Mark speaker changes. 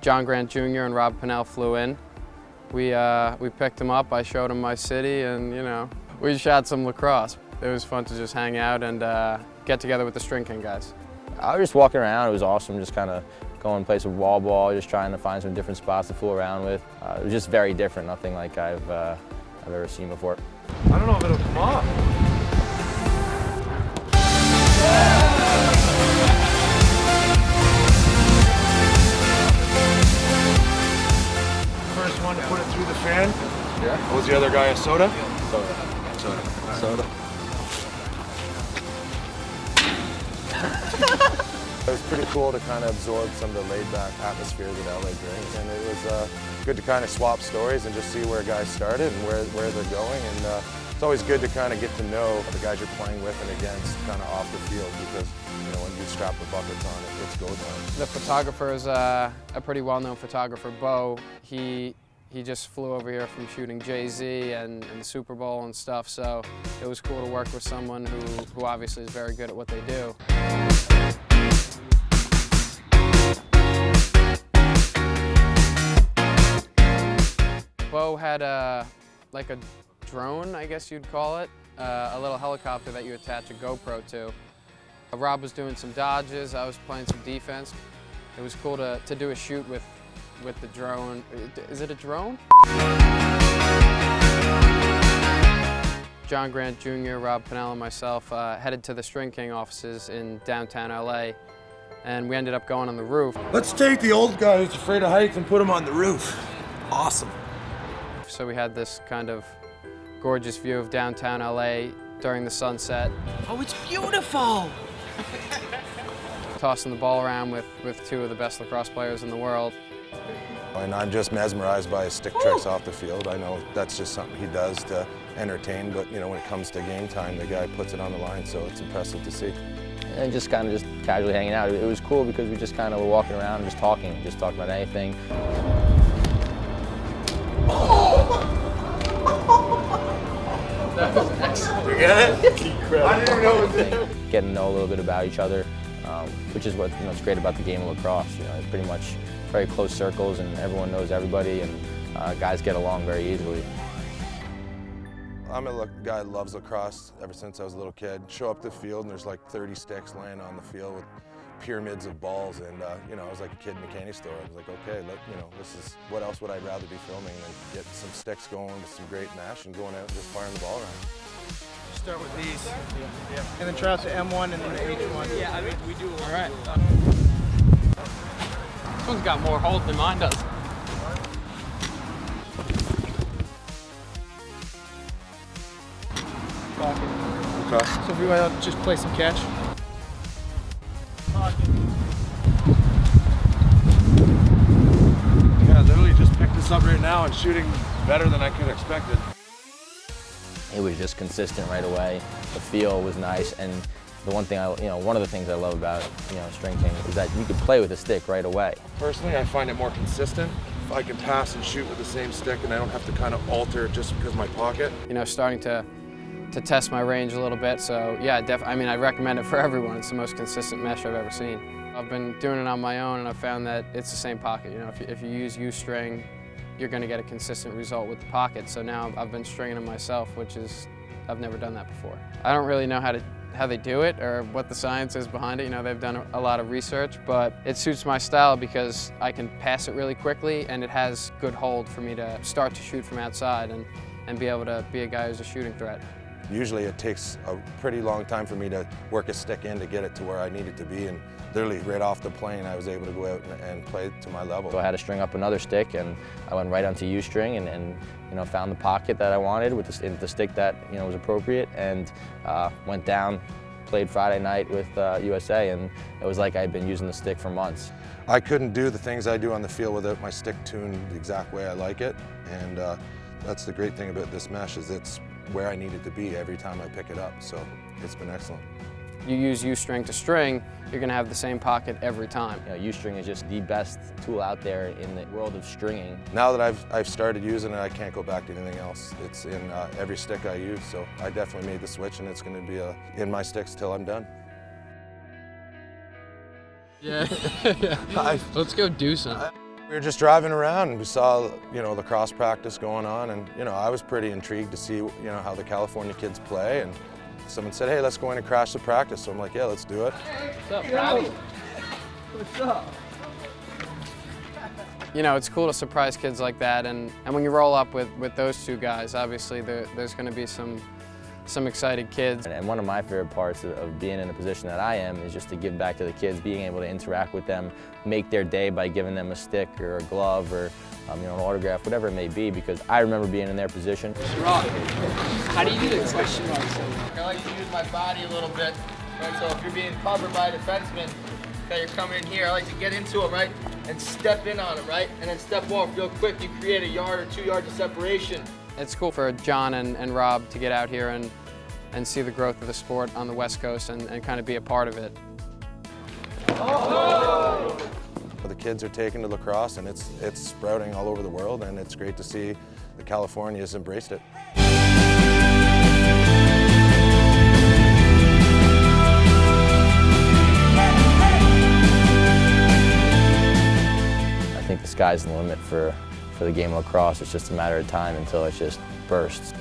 Speaker 1: John Grant Jr. and Rob Pannell flew in. We picked him up, I showed him my city, and we shot some lacrosse. It was fun to just hang out and get together with the StringKing guys.
Speaker 2: I was just walking around, it was awesome, just kind of going and play some wall ball, just trying to find some different spots to fool around with. It was just very different, nothing like I've ever seen before.
Speaker 3: I don't know if it'll come off. First one to put it through the fan.
Speaker 2: Yeah.
Speaker 3: What was the other guy, a soda?
Speaker 2: Soda.
Speaker 3: Soda.
Speaker 4: It was pretty cool to kind of absorb some of the laid-back atmosphere that LA brings, and it was good to kind of swap stories and just see where guys started and where they're going. And it's always good to kind of get to know the guys you're playing with and against kind of off the field, because when you strap the buckets on, it's go time.
Speaker 1: The photographer is a pretty well-known photographer, Bo. He just flew over here from shooting Jay-Z and the Super Bowl and stuff, so it was cool to work with someone who obviously is very good at what they do. Bo had like a drone, I guess you'd call it, a little helicopter that you attach a GoPro to. Rob was doing some dodges, I was playing some defense. It was cool to do a shoot with the drone. Is it a drone? John Grant Jr., Rob Pannell, and myself headed to the StringKing offices in downtown LA, and we ended up going on the roof.
Speaker 3: Let's take the old guy who's afraid of heights and put him on the roof. Awesome.
Speaker 1: So we had this kind of gorgeous view of downtown LA during the sunset.
Speaker 5: Oh, it's beautiful!
Speaker 1: Tossing the ball around with two of the best lacrosse players in the world.
Speaker 4: And I'm just mesmerized by his stick tricks off the field. I know that's just something he does to entertain, but when it comes to game time, the guy puts it on the line, so it's impressive to see.
Speaker 2: And just kind of casually hanging out. It was cool because we just kind of were walking around and just talking about anything.
Speaker 1: That was excellent.
Speaker 3: You get it? I didn't even know it was there.
Speaker 2: Getting to know a little bit about each other, which is what's great about the game of lacrosse. It's pretty much very close circles and everyone knows everybody, and guys get along very easily.
Speaker 4: I'm a guy that loves lacrosse ever since I was a little kid. Show up to the field and there's like 30 sticks laying on the field with pyramids of balls, and I was like a kid in a candy store. I was like, okay, this is, what else would I rather be filming than get some sticks going with some great mash and going out and just firing the ball around.
Speaker 6: Start with these. Yeah. And then try out the M1 and then the H1.
Speaker 5: Yeah, I mean, we do.
Speaker 1: All right. This one's got more hold than mine does.
Speaker 6: So if you want to just play some catch.
Speaker 3: Yeah, literally just picked this up right now and shooting better than I could have expected.
Speaker 2: It was just consistent right away. The feel was nice, and the one thing one of the things I love about StringKing is that you can play with a stick right away.
Speaker 3: Personally, I find it more consistent. If I can pass and shoot with the same stick and I don't have to kind of alter it just because of my pocket.
Speaker 1: Starting to test my range a little bit, so yeah, I recommend it for everyone. It's the most consistent mesh I've ever seen. I've been doing it on my own, and I've found that it's the same pocket. If you use U-string, you're going to get a consistent result with the pocket. So now I've been stringing them myself, I've never done that before. I don't really know how they do it or what the science is behind it. They've done a lot of research, but it suits my style because I can pass it really quickly, and it has good hold for me to start to shoot from outside and be able to be a guy who's a shooting threat.
Speaker 4: Usually it takes a pretty long time for me to work a stick in to get it to where I need it to be, and literally right off the plane I was able to go out and play to my level.
Speaker 2: So I had to string up another stick, and I went right onto U-string and found the pocket that I wanted with the stick that was appropriate, and went down, played Friday night with USA, and it was like I'd been using the stick for months.
Speaker 4: I couldn't do the things I do on the field without my stick tuned the exact way I like it, and that's the great thing about this mesh, is it's where I need it to be every time I pick it up, so it's been excellent.
Speaker 1: You use U-string to string, you're going to have the same pocket every time.
Speaker 2: U-string is just the best tool out there in the world of stringing.
Speaker 4: Now that I've started using it, I can't go back to anything else. It's in every stick I use, so I definitely made the switch, and it's going to be in my sticks till I'm done.
Speaker 1: Yeah. Let's go do some.
Speaker 4: We were just driving around and we saw, lacrosse practice going on, and, I was pretty intrigued to see, how the California kids play, and someone said, hey, let's go in and crash the practice. So I'm like, yeah, let's do it.
Speaker 5: What's up, Robbie?
Speaker 6: What's up?
Speaker 1: It's cool to surprise kids like that, and when you roll up with those two guys, obviously there's going to be some excited kids.
Speaker 2: And one of my favorite parts of being in the position that I am is just to give back to the kids, being able to interact with them, make their day by giving them a stick or a glove or an autograph, whatever it may be, because I remember being in their position.
Speaker 5: Rob, how do you do this?
Speaker 6: I like to use my body a little bit. Right? So if you're being covered by a defenseman, okay, you're coming in here, I like to get into him, right? And step in on him, right? And then step off real quick. You create 1 yard or 2 yards of separation.
Speaker 1: It's cool for John and Rob to get out here and see the growth of the sport on the West Coast and kind of be a part of it.
Speaker 4: The kids are taking to lacrosse, and it's sprouting all over the world, and it's great to see that California has embraced it.
Speaker 2: I think the sky's the limit for the game of lacrosse. It's just a matter of time until it just bursts.